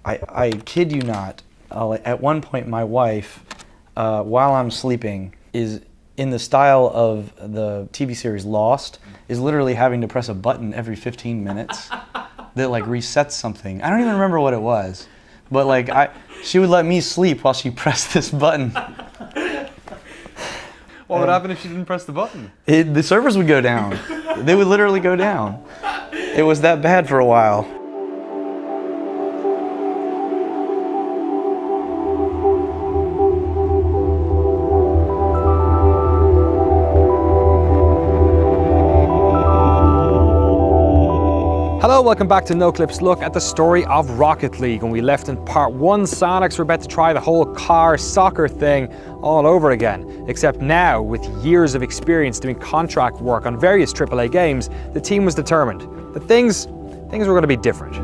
I kid you not, at one point my wife, while I'm sleeping, is in the style of the TV series Lost, is literally having to press a button every 15 minutes that like resets something. I don't even remember what it was, but like she would let me sleep while she pressed this button. What would happen if she didn't press the button? The servers would go down. They would literally go down. It was that bad for a while. Hello, welcome back to Noclip's look at the story of Rocket League. When we left in part 1, Psyonix were about to try the whole car soccer thing all over again. Except now, with years of experience doing contract work on various AAA games, the team was determined that things were going to be different.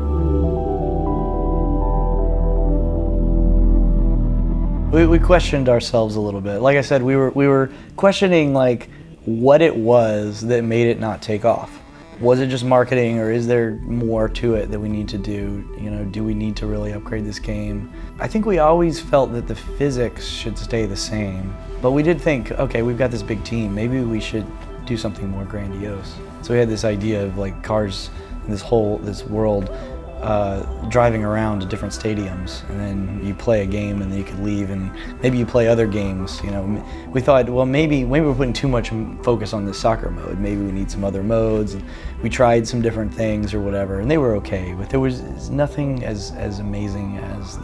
We questioned ourselves a little bit. Like I said, we were questioning like what it was that made it not take off. Was it just marketing, or is there more to it that we need to do? You know, do we need to really upgrade this game? I think we always felt that the physics should stay the same, but we did think, okay, we've got this big team, maybe we should do something more grandiose. So we had this idea of like cars in this world driving around to different stadiums, and then you play a game and then you could leave, and maybe you play other games. You know, we thought, well, maybe we're putting too much focus on the soccer mode. Maybe we need some other modes. And we tried some different things or whatever, and they were okay, but there was nothing as amazing as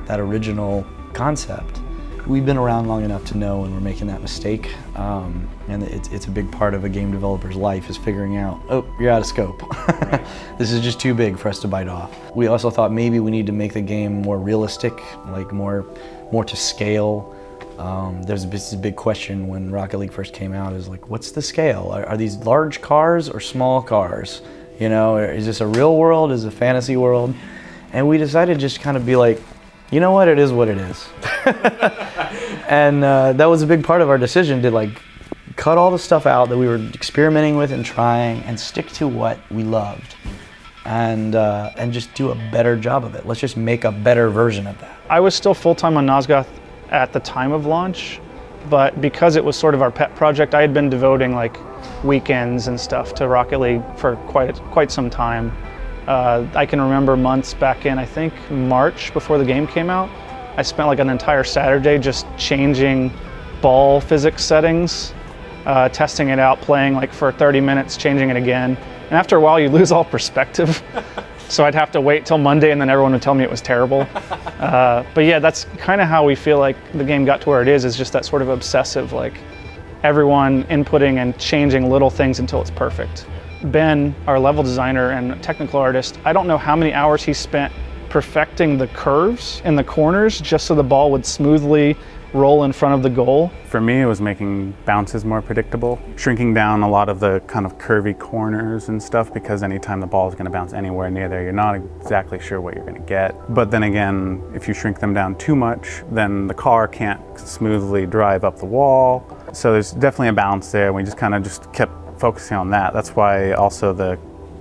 that original concept. We've been around long enough to know when we're making that mistake, and it's a big part of a game developer's life is figuring out, oh, you're out of scope. Right. This is just too big for us to bite off. We also thought maybe we need to make the game more realistic, like more to scale. There's this big question when Rocket League first came out, is like, what's the scale? Are these large cars or small cars? You know, is this a real world? Is it a fantasy world? And we decided just kind of be like, you know what, it is what it is. And that was a big part of our decision to like cut all the stuff out that we were experimenting with and trying, and stick to what we loved, and just do a better job of it. Let's just make a better version of that. I was still full-time on Nosgoth at the time of launch, but because it was sort of our pet project, I had been devoting like weekends and stuff to Rocket League for quite some time. I can remember months back in, I think, March, before the game came out, I spent like an entire Saturday just changing ball physics settings, testing it out, playing like for 30 minutes, changing it again. And after a while, you lose all perspective. So I'd have to wait till Monday, and then everyone would tell me it was terrible. But yeah, that's kind of how we feel like the game got to where it is just that sort of obsessive, like everyone inputting and changing little things until it's perfect. Ben, our level designer and technical artist, I don't know how many hours he spent perfecting the curves in the corners just so the ball would smoothly roll in front of the goal. For me, it was making bounces more predictable, shrinking down a lot of the kind of curvy corners and stuff, because anytime the ball is going to bounce anywhere near there, you're not exactly sure what you're going to get. But then again, if you shrink them down too much, then the car can't smoothly drive up the wall. So there's definitely a balance there. We just kind of just kept focusing on that. That's why also the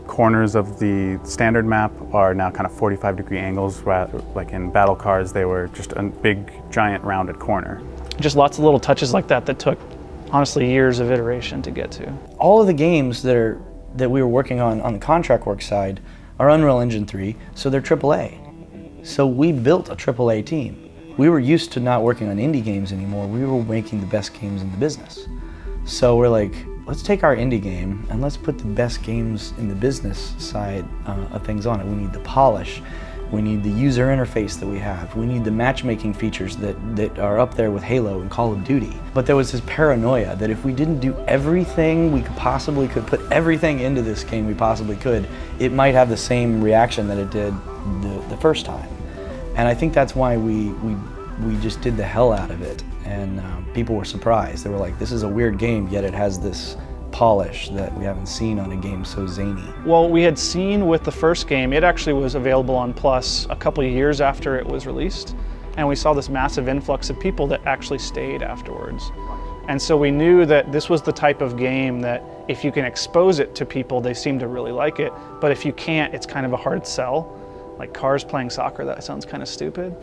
corners of the standard map are now kind of 45-degree angles, rather like in battle cars they were just a big giant rounded corner. Just lots of little touches like that took honestly years of iteration to get to. All of the games that we were working on the contract work side are Unreal Engine 3, so they're AAA. So we built a AAA team. We were used to not working on indie games anymore. We were making the best games in the business. So we're like, let's take our indie game and let's put the best games in the business side of things on it. We need the polish. We need the user interface that we have. We need the matchmaking features that are up there with Halo and Call of Duty. But there was this paranoia that if we didn't do everything we could put everything into this game we possibly could, it might have the same reaction that it did the first time. And I think that's why we just did the hell out of it. And people were surprised. They were like, this is a weird game, yet it has this polish that we haven't seen on a game so zany. Well, we had seen with the first game, it actually was available on Plus a couple of years after it was released. And we saw this massive influx of people that actually stayed afterwards. And so we knew that this was the type of game that if you can expose it to people, they seem to really like it. But if you can't, it's kind of a hard sell. like cars playing soccer, that sounds kind of stupid.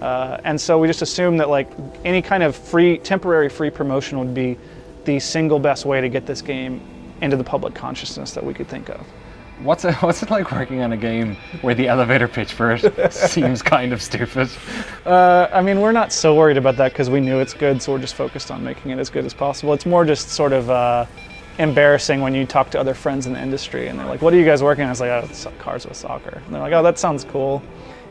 And so we just assumed that like any kind of temporary free promotion would be the single best way to get this game into the public consciousness that we could think of. What's it like working on a game where the elevator pitch for it seems kind of stupid? I mean, we're not so worried about that because we knew it's good, so we're just focused on making it as good as possible. It's more just sort of embarrassing when you talk to other friends in the industry and they're like, what are you guys working on? I was like, oh, it's cars with soccer. And they're like, oh, that sounds cool.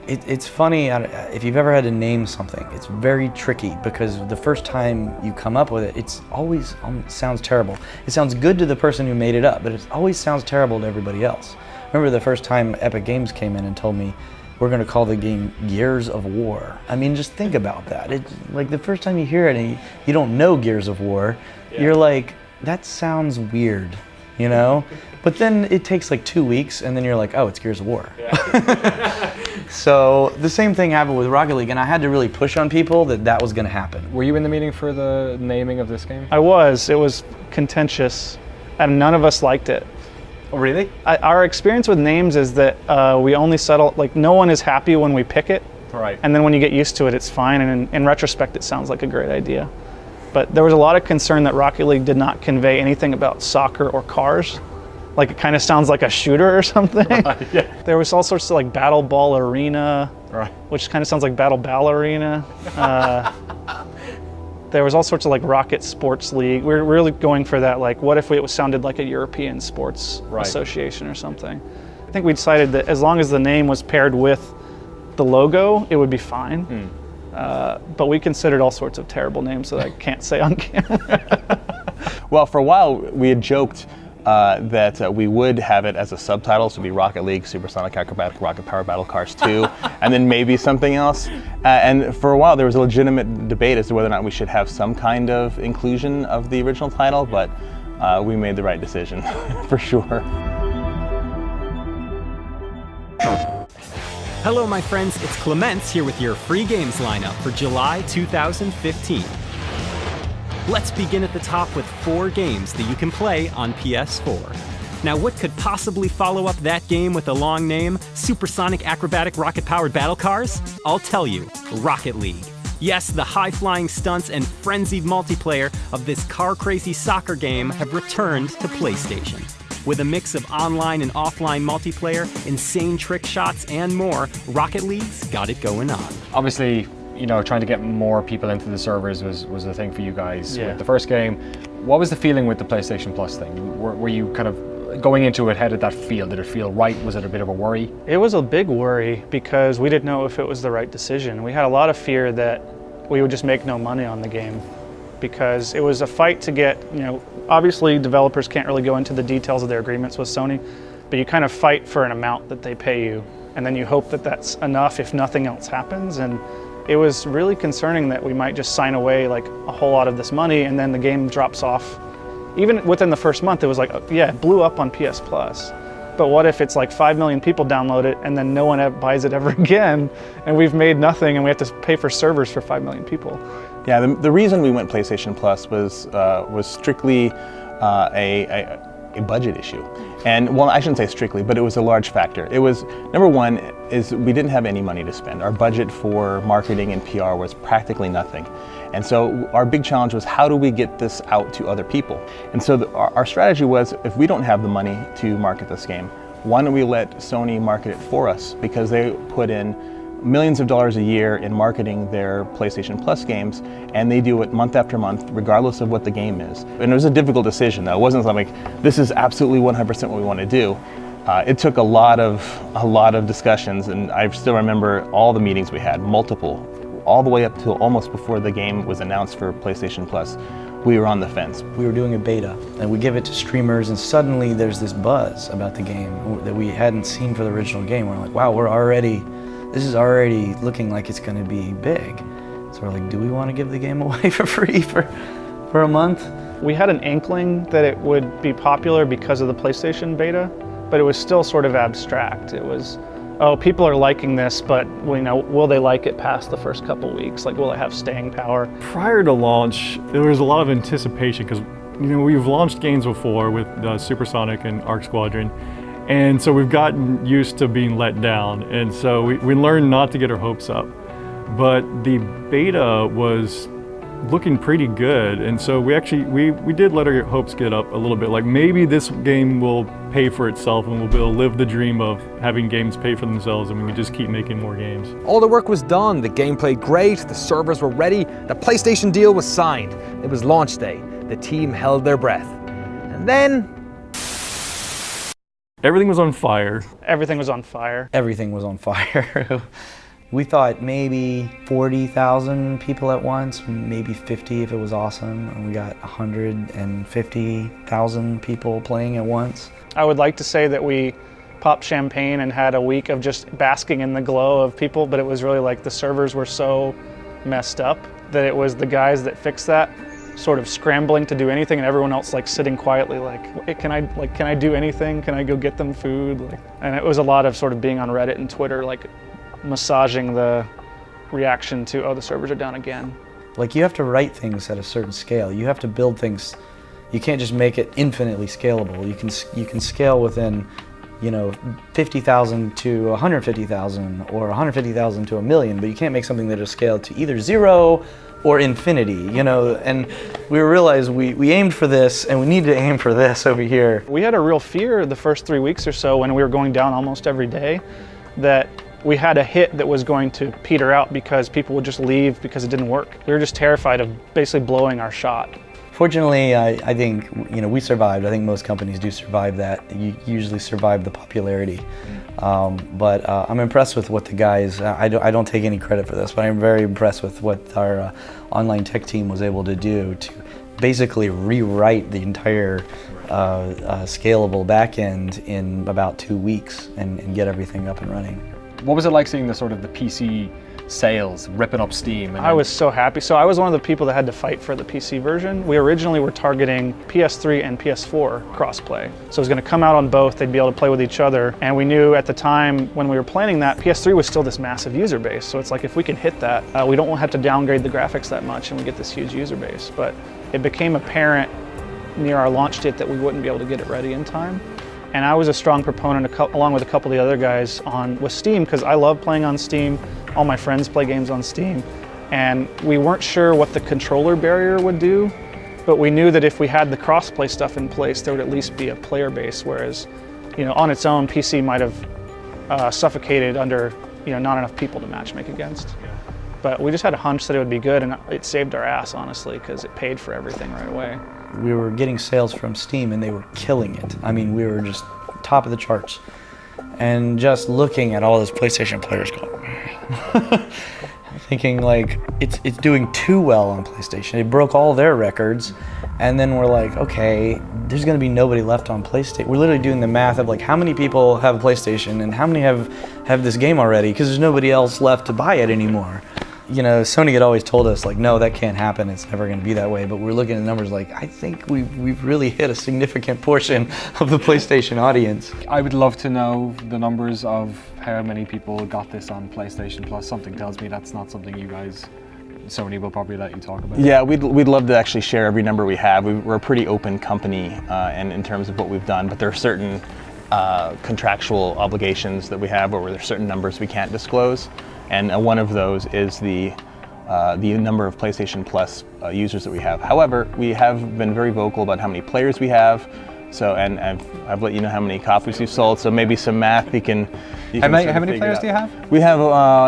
It's funny, if you've ever had to name something, it's very tricky because the first time you come up with it, it's always sounds terrible. It sounds good to the person who made it up, but it always sounds terrible to everybody else. I remember the first time Epic Games came in and told me, we're going to call the game Gears of War. I mean, just think about that. It's like the first time you hear it and you don't know Gears of War, you're like, that sounds weird, you know? But then it takes like 2 weeks and then you're like, oh, it's Gears of War. So the same thing happened with Rocket League, and I had to really push on people that was going to happen. Were you in the meeting for the naming of this game? I was. It was contentious, and none of us liked it. Oh, really? Our experience with names is that we only settle, like no one is happy when we pick it. Right. And then when you get used to it, it's fine, and in retrospect, it sounds like a great idea. But there was a lot of concern that Rocket League did not convey anything about soccer or cars. Like it kind of sounds like a shooter or something. Right, yeah. There was all sorts of like Battle Ball Arena, right, which kind of sounds like Battle Ballerina. There was all sorts of like Rocket Sports League. We were really going for that, like what if it sounded like a European sports association or something. I think we decided that as long as the name was paired with the logo, it would be fine. But we considered all sorts of terrible names that I can't say on camera. Well, for a while we had joked that we would have it as a subtitle, so it'd be Rocket League, Supersonic Acrobatic Rocket Power Battle Cars 2, and then maybe something else. And for a while there was a legitimate debate as to whether or not we should have some kind of inclusion of the original title, but we made the right decision, for sure. Hello my friends, it's Clements here with your free games lineup for July 2015. Let's begin at the top with 4 games that you can play on PS4. Now what could possibly follow up that game with a long name, Supersonic Acrobatic Rocket-Powered Battle Cars? I'll tell you, Rocket League. Yes, the high-flying stunts and frenzied multiplayer of this car-crazy soccer game have returned to PlayStation. With a mix of online and offline multiplayer, insane trick shots, and more, Rocket League's got it going on. Obviously, you know, trying to get more people into the servers was a thing for you guys with the first game. What was the feeling with the PlayStation Plus thing? Were you kind of going into it, how did that feel? Did it feel right? Was it a bit of a worry? It was a big worry because we didn't know if it was the right decision. We had a lot of fear that we would just make no money on the game because it was a fight to get, you know, obviously developers can't really go into the details of their agreements with Sony, but you kind of fight for an amount that they pay you, and then you hope that that's enough if nothing else happens. And it was really concerning that we might just sign away like a whole lot of this money and then the game drops off. Even within the first month, it was like, yeah, it blew up on PS Plus. But what if it's like 5 million people download it and then no one buys it ever again and we've made nothing and we have to pay for servers for 5 million people? Yeah, the reason we went PlayStation Plus was strictly a budget issue. And well, I shouldn't say strictly, but it was a large factor. It was, number one, is we didn't have any money to spend. Our budget for marketing and PR was practically nothing. And so our big challenge was, how do we get this out to other people? And so our strategy was, if we don't have the money to market this game, why don't we let Sony market it for us? Because they put in millions of dollars a year in marketing their PlayStation Plus games, and they do it month after month, regardless of what the game is. And it was a difficult decision, though. It wasn't like, this is absolutely 100% what we want to do. It took a lot of discussions, and I still remember all the meetings we had, multiple, all the way up to almost before the game was announced for PlayStation Plus. We were on the fence. We were doing a beta, and we give it to streamers, and suddenly there's this buzz about the game that we hadn't seen for the original game. We're like, wow, this is already looking like it's going to be big. So we're like, do we want to give the game away for free for a month? We had an inkling that it would be popular because of the PlayStation beta, but it was still sort of abstract. It was, oh, people are liking this, but will they like it past the first couple weeks? Like, will it have staying power? Prior to launch, there was a lot of anticipation because we've launched games before with Supersonic and Arc Squadron, And so we've gotten used to being let down. And so we learned not to get our hopes up. But the beta was looking pretty good. And so we did let our hopes get up a little bit. Like maybe this game will pay for itself and we'll be able to live the dream of having games pay for themselves and we can just keep making more games. All the work was done, the game played great, the servers were ready, the PlayStation deal was signed. It was launch day. The team held their breath. And then everything was on fire. Everything was on fire. Everything was on fire. We thought maybe 40,000 people at once, maybe 50 if it was awesome, and we got 150,000 people playing at once. I would like to say that we popped champagne and had a week of just basking in the glow of people, but it was really like the servers were so messed up that it was the guys that fixed that sort of scrambling to do anything and everyone else like sitting quietly like, hey, can I do anything? Can I go get them food? And it was a lot of sort of being on Reddit and Twitter, like massaging the reaction to, oh, the servers are down again. Like you have to write things at a certain scale. You have to build things. You can't just make it infinitely scalable. You can scale within, 50,000 to 150,000 or 150,000 to 1,000,000, but you can't make something that is scaled to either 0 or infinity, and we realized we aimed for this and we need to aim for this over here. We had a real fear the first 3 weeks or so when we were going down almost every day that we had a hit that was going to peter out because people would just leave because it didn't work. We were just terrified of basically blowing our shot. Fortunately, I think we survived. I think most companies do survive that. You usually survive the popularity. But I'm impressed with what the guys, I don't take any credit for this, but I'm very impressed with what our online tech team was able to do to basically rewrite the entire scalable backend in about 2 weeks and get everything up and running. what was it like seeing the sort of the PC sales ripping up Steam? I was so happy. So I was one of the people that had to fight for the PC version. We originally were targeting PS3 and PS4 crossplay. So it was going to come out on both, they'd be able to play with each other. And we knew at the time when we were planning that, PS3 was still this massive user base. So it's like, if we can hit that, we don't have to downgrade the graphics that much and we get this huge user base. But it became apparent near our launch date that we wouldn't be able to get it ready in time. And I was a strong proponent, along with a couple of the other guys, with Steam, because I love playing on Steam. All my friends play games on Steam. And we weren't sure what the controller barrier would do, but we knew that if we had the crossplay stuff in place, there would at least be a player base, whereas, on its own, PC might have suffocated under, not enough people to matchmake against. But we just had a hunch that it would be good, and it saved our ass, honestly, because it paid for everything right away. We were getting sales from Steam and they were killing it. I mean, we were just top of the charts. And just looking at all those PlayStation players going, thinking like, it's doing too well on PlayStation. It broke all their records. And then we're like, okay, there's gonna be nobody left on PlayStation. We're literally doing the math of like, how many people have a PlayStation and how many have this game already? Because there's nobody else left to buy it anymore. Sony had always told us, like, no, that can't happen. It's never going to be that way. But we're looking at numbers like, I think we've really hit a significant portion of the PlayStation audience. I would love to know the numbers of how many people got this on PlayStation Plus. Something tells me that's not something you guys, Sony will probably let you talk about. Yeah, we'd love to actually share every number we have. We're a pretty open company and in terms of what we've done, but there are certain contractual obligations that we have where there are certain numbers we can't disclose. And one of those is the number of PlayStation Plus users that we have. However, we have been very vocal about how many players we have. So, and I've let you know how many copies we've sold. So maybe some math you can. How many players do you have? We have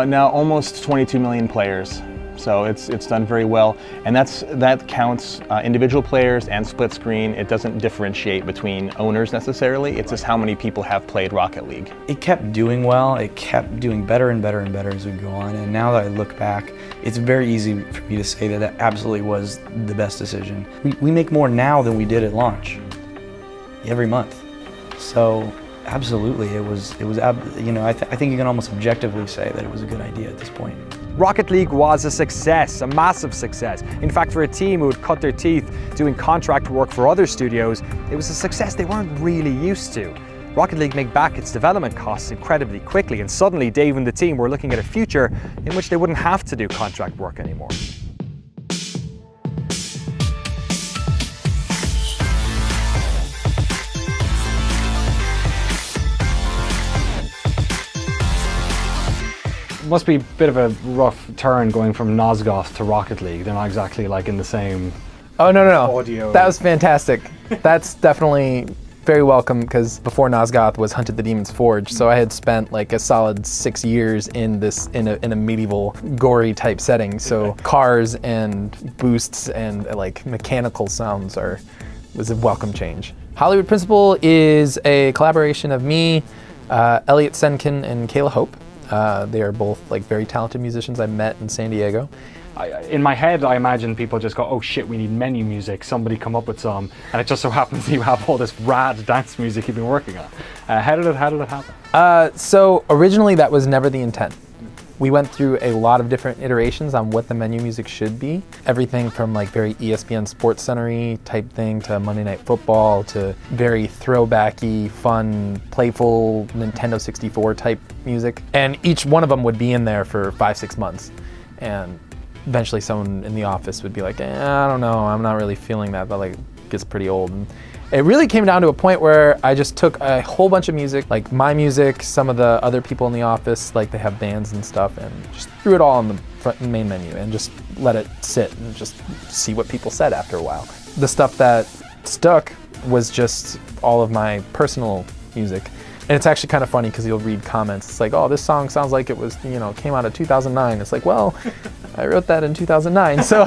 now almost 22 million players. So it's done very well, and that counts individual players and split screen. It doesn't differentiate between owners necessarily. It's just how many people have played Rocket League. It kept doing well. It kept doing better and better and better as we go on. And now that I look back, it's very easy for me to say that absolutely was the best decision. We make more now than we did at launch, every month. So absolutely, it was. I think you can almost objectively say that it was a good idea at this point. Rocket League was a success, a massive success. In fact, for a team who would cut their teeth doing contract work for other studios, it was a success they weren't really used to. Rocket League made back its development costs incredibly quickly, and suddenly Dave and the team were looking at a future in which they wouldn't have to do contract work anymore. must be a bit of a rough turn going from Nosgoth to Rocket League. They're not exactly like in the same. Oh, no. Audio. That was fantastic. That's definitely very welcome, because before Nosgoth was Hunted the Demon's Forge, so I had spent like a solid 6 years in a medieval gory type setting. So cars and boosts and like mechanical sounds was a welcome change. Hollywood Principal is a collaboration of me, Elliot Senkin, and Kayla Hope. They are both like very talented musicians I met in San Diego. In my head, I imagine people just go, oh shit, we need menu music, somebody come up with some, and it just so happens you have all this rad dance music you've been working on. How did it happen? So originally that was never the intent. We went through a lot of different iterations on what the menu music should be. Everything from like very ESPN Sports Center-y type thing to Monday Night Football to very throwbacky, fun, playful Nintendo 64 type music. And each one of them would be in there for 5-6 months. And eventually someone in the office would be like, I don't know, I'm not really feeling that. That like gets pretty old. And it really came down to a point where I just took a whole bunch of music, like my music, some of the other people in the office, like they have bands and stuff, and just threw it all on the main menu and just let it sit and just see what people said after a while. The stuff that stuck was just all of my personal music. And it's actually kind of funny because you'll read comments. It's like, oh, this song sounds like it was, came out of 2009. It's like, well, I wrote that in 2009, so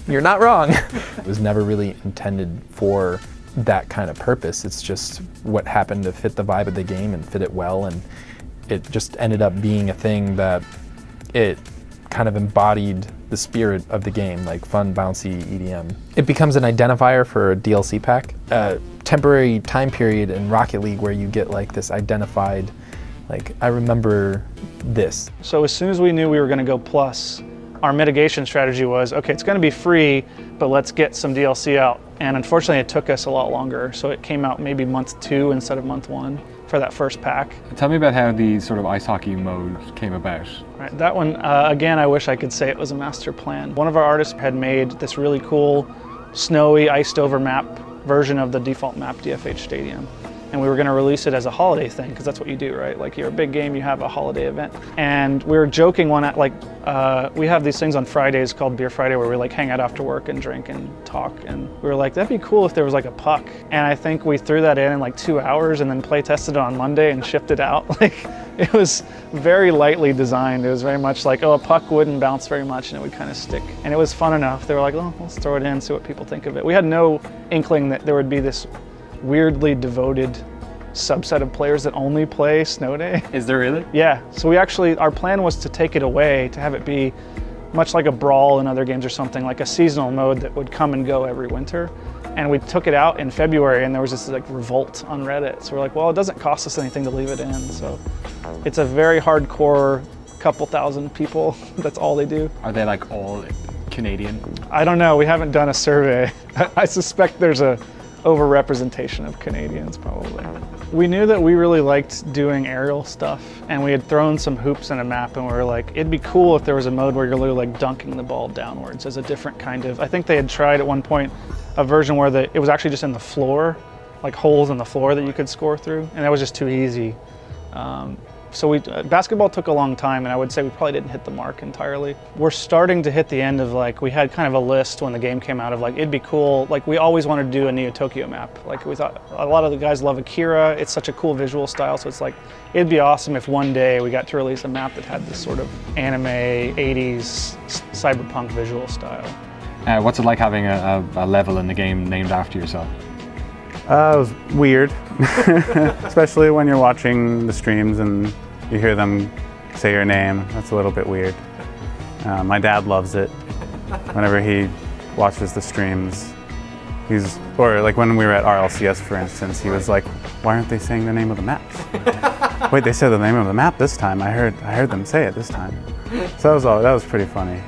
you're not wrong. It was never really intended for that kind of purpose. It's just what happened to fit the vibe of the game and fit it well, and it just ended up being a thing that it kind of embodied the spirit of the game, like fun, bouncy EDM. It becomes an identifier for a DLC pack, a temporary time period in Rocket League where you get like this identified, like, I remember this. So as soon as we knew we were going to go plus, our mitigation strategy was, okay, it's going to be free, but let's get some DLC out. And unfortunately, it took us a lot longer. So it came out maybe month 2 instead of month 1 for that first pack. Tell me about how the sort of ice hockey mode came about. Right, that one, again, I wish I could say it was a master plan. One of our artists had made this really cool, snowy, iced over map version of the default map, DFH Stadium. And we were going to release it as a holiday thing, because that's what you do, right? Like, you're a big game, you have a holiday event. And we were joking one at, like, we have these things on Fridays called Beer Friday where we like hang out after work and drink and talk. And we were like, that'd be cool if there was like a puck. And I think we threw that in like 2 hours and then play tested it on Monday and shipped it out. Like, it was very lightly designed. It was very much like, oh, a puck wouldn't bounce very much and it would kind of stick. And it was fun enough. They were like, oh, let's throw it in, see what people think of it. We had no inkling that there would be this weirdly devoted subset of players that only play Snow Day. Is there really? Yeah, so we actually, our plan was to take it away, to have it be much like a Brawl in other games or something, like a seasonal mode that would come and go every winter. And we took it out in February and there was this like revolt on Reddit. So we're like, well, it doesn't cost us anything to leave it in. So it's a very hardcore couple thousand people. That's all they do. Are they like all Canadian? I don't know, we haven't done a survey. I suspect there's a overrepresentation of Canadians probably. We knew that we really liked doing aerial stuff, and we had thrown some hoops in a map, and we were like, it'd be cool if there was a mode where you're literally like dunking the ball downwards as a different kind of, I think they had tried at one point a version where it was actually just in the floor, like holes in the floor that you could score through, and that was just too easy. So basketball took a long time, and I would say we probably didn't hit the mark entirely. We're starting to hit the end of, like, we had kind of a list when the game came out of like, it'd be cool, like we always wanted to do a Neo Tokyo map. Like, we thought a lot of the guys love Akira, it's such a cool visual style, so it's like, it'd be awesome if one day we got to release a map that had this sort of anime, 80s, cyberpunk visual style. What's it like having a level in the game named after yourself? It was weird, especially when you're watching the streams and you hear them say your name. That's a little bit weird. My dad loves it. Whenever he watches the streams, or like when we were at RLCS, for instance, he was like, "Why aren't they saying the name of the maps?" Wait, they said the name of the map this time. I heard them say it this time. So that was pretty funny.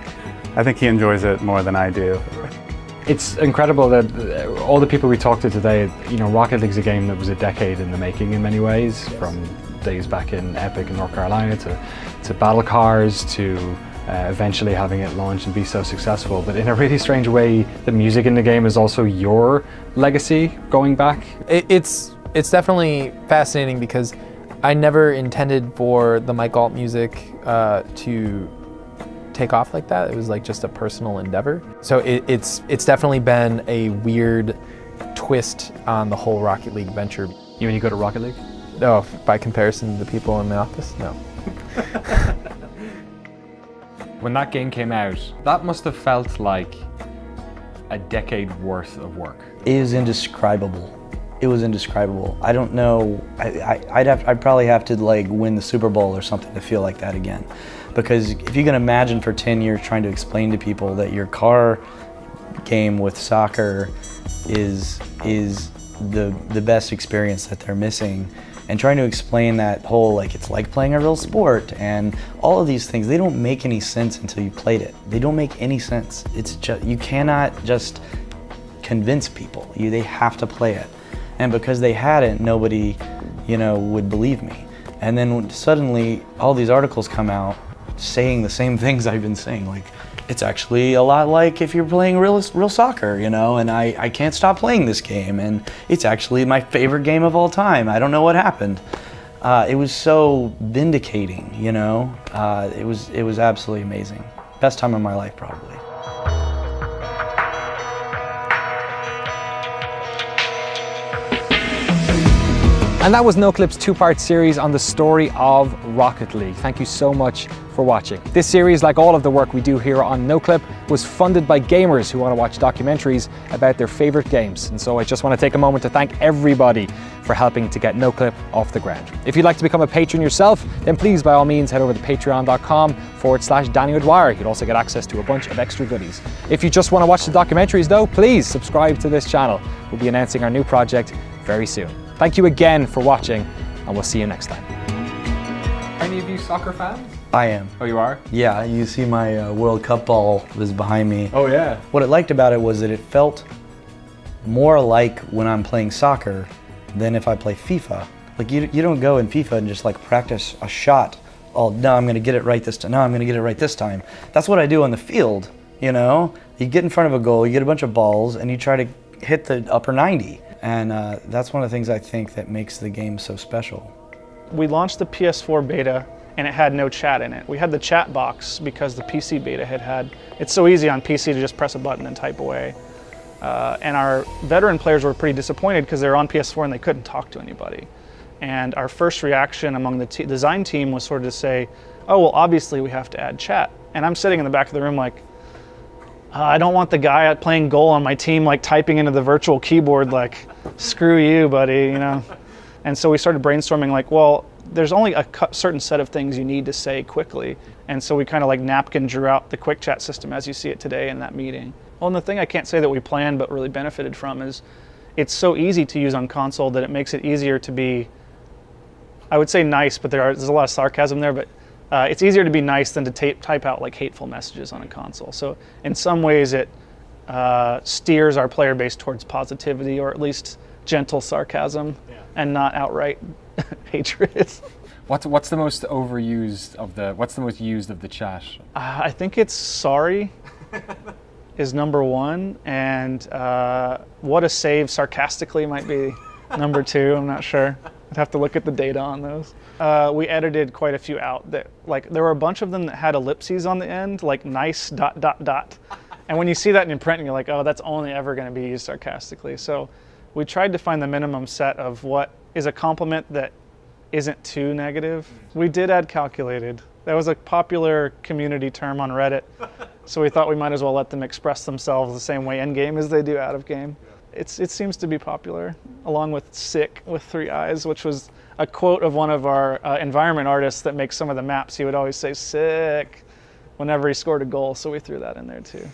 I think he enjoys it more than I do. It's incredible that all the people we talked to today, Rocket League's a game that was a decade in the making in many ways, from days back in Epic in North Carolina to Battle Cars to eventually having it launch and be so successful. But in a really strange way, the music in the game is also your legacy going back. It's definitely fascinating because I never intended for the Mike Ault music to take off like that. It was like just a personal endeavor. So it's definitely been a weird twist on the whole Rocket League venture. You when you go to Rocket League? No, by comparison to the people in the office, no. When that game came out, that must have felt like a decade worth of work. It is indescribable. It was indescribable. I don't know. I'd probably have to like win the Super Bowl or something to feel like that again, because if you can imagine for 10 years trying to explain to people that your car game with soccer is the best experience that they're missing, and trying to explain that whole like it's like playing a real sport and all of these things, they don't make any sense until you played it. They don't make any sense. It's just, you cannot just convince people. They have to play it. And because they hadn't, nobody, would believe me. And then when suddenly all these articles come out saying the same things I've been saying, like, it's actually a lot like if you're playing real soccer, and I can't stop playing this game, and it's actually my favorite game of all time. I don't know what happened. It was so vindicating, it was absolutely amazing. Best time of my life, probably. And that was Noclip's two-part series on the story of Rocket League. Thank you so much for watching. This series, like all of the work we do here on Noclip, was funded by gamers who want to watch documentaries about their favorite games. And so I just want to take a moment to thank everybody for helping to get Noclip off the ground. If you'd like to become a patron yourself, then please by all means head over to patreon.com/Danny O'Dwyer. You'd also get access to a bunch of extra goodies. If you just want to watch the documentaries though, please subscribe to this channel. We'll be announcing our new project very soon. Thank you again for watching, and we'll see you next time. Are any of you soccer fans? I am. Oh, you are? Yeah, you see my World Cup ball was behind me. Oh, yeah. What I liked about it was that it felt more like when I'm playing soccer than if I play FIFA. Like you don't go in FIFA and just like practice a shot. Oh, no, I'm gonna get it right this time. No, I'm gonna get it right this time. That's what I do on the field, You get in front of a goal, you get a bunch of balls, and you try to hit the upper 90. And that's one of the things I think that makes the game so special. We launched the PS4 beta and it had no chat in it. We had the chat box because the PC beta had. It's so easy on PC to just press a button and type away. And our veteran players were pretty disappointed because they were on PS4 and they couldn't talk to anybody. And our first reaction among the design team was sort of to say, oh, well, obviously we have to add chat. And I'm sitting in the back of the room like, I don't want the guy playing goal on my team like typing into the virtual keyboard like, screw you, buddy, And so we started brainstorming like, well, there's only a certain set of things you need to say quickly. And so we kind of like napkin drew out the quick chat system as you see it today in that meeting. Well, and the thing I can't say that we planned but really benefited from is it's so easy to use on console that it makes it easier to be, I would say nice, but there's a lot of sarcasm there, but it's easier to be nice than to type out like hateful messages on a console. So in some ways it steers our player base towards positivity, or at least gentle sarcasm, and not outright hatred. What's the most overused of the? What's the most used of the chat? I think it's sorry is number one, and what a save sarcastically might be number two. I'm not sure. I'd have to look at the data on those. We edited quite a few out that like there were a bunch of them that had ellipses on the end, like nice ... And when you see that in print, you're like, oh, that's only ever going to be used sarcastically. So we tried to find the minimum set of what is a compliment that isn't too negative. We did add calculated. That was a popular community term on Reddit. So we thought we might as well let them express themselves the same way in game as they do out of game. It seems to be popular, along with sick with 3 eyes, which was a quote of one of our environment artists that makes some of the maps. He would always say sick whenever he scored a goal, so we threw that in there too.